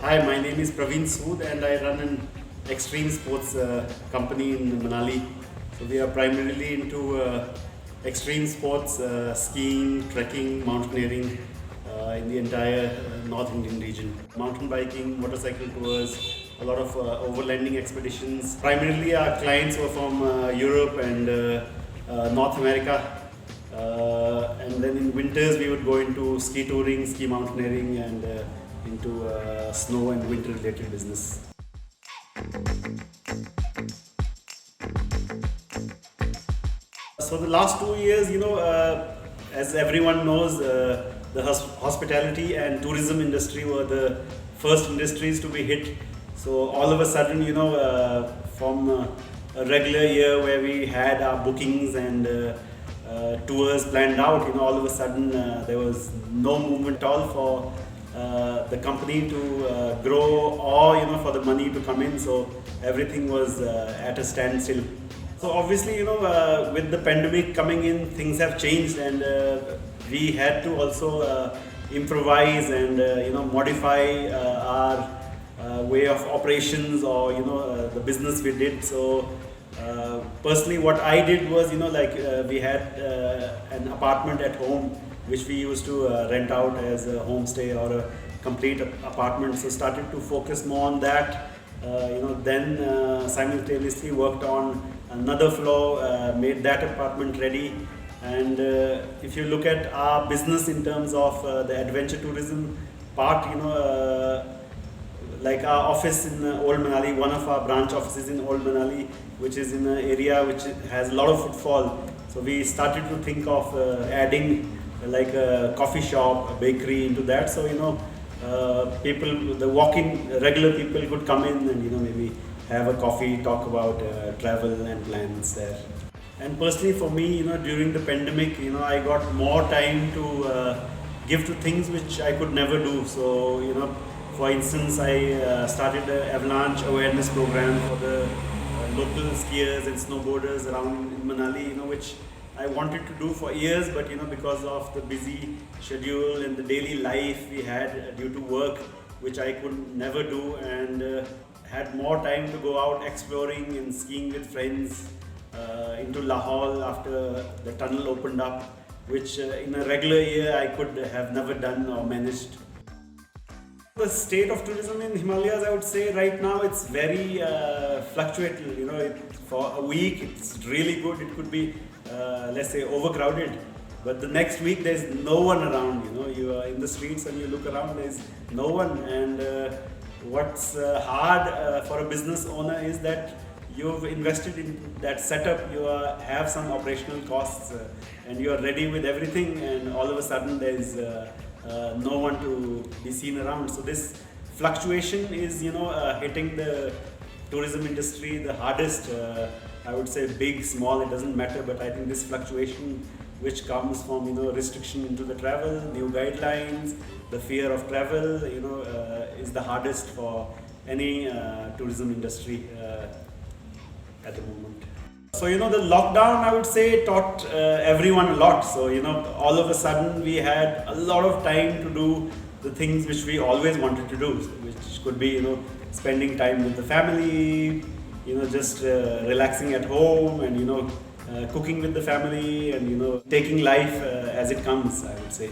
Hi, my name is Praveen Sood and I run an extreme sports company in Manali. So we are primarily into extreme sports, skiing, trekking, mountaineering in the entire North Indian region. Mountain biking, motorcycle tours, a lot of overlanding expeditions. Primarily our clients were from Europe and North America. And then in winters we would go into ski touring, ski mountaineering and into snow and winter related business. So the last 2 years, as everyone knows, the hospitality and tourism industry were the first industries to be hit. So all of a sudden, from a regular year where we had our bookings and tours planned out, all of a sudden there was no movement at all for the company to grow or for the money to come in. So everything was at a standstill. So obviously, with the pandemic coming in, things have changed, and we had to also improvise and modify our way of operations or the business we did. So personally, what I did was we had an apartment at home which we used to rent out as a homestay or a complete apartment. So started to focus more on that. Then simultaneously worked on another floor, made that apartment ready. And if you look at our business in terms of the adventure tourism part, like our office in Old Manali, one of our branch offices in Old Manali, which is in an area which has a lot of footfall. So we started to think of adding like a coffee shop, a bakery into that. So people, the walking regular people could come in and maybe have a coffee, talk about travel and plans there. And personally for me, during the pandemic, I got more time to give to things which I could never do. So for instance, I started an avalanche awareness program for the local skiers and snowboarders around in Manali, which I wanted to do for years, but because of the busy schedule and the daily life we had due to work, which I could never do, and had more time to go out exploring and skiing with friends into Lahore after the tunnel opened up, which in a regular year I could have never done or managed. The state of tourism in Himalayas, I would say right now it's very fluctuating. For a week it's really good. It could be let's say overcrowded, but the next week there's no one around. You are in the streets and you look around, there's no one. And what's hard for a business owner is that you've invested in that setup, you have some operational costs, and you are ready with everything, and all of a sudden there's no one to be seen around. So this fluctuation is hitting the tourism industry the hardest. I would say big, small, it doesn't matter, but I think this fluctuation which comes from restriction into the travel, new guidelines, the fear of travel, is the hardest for any tourism industry at the moment. So the lockdown, I would say, taught everyone a lot. So all of a sudden we had a lot of time to do the things which we always wanted to do, which could be spending time with the family, just relaxing at home, and cooking with the family, and taking life as it comes, I would say.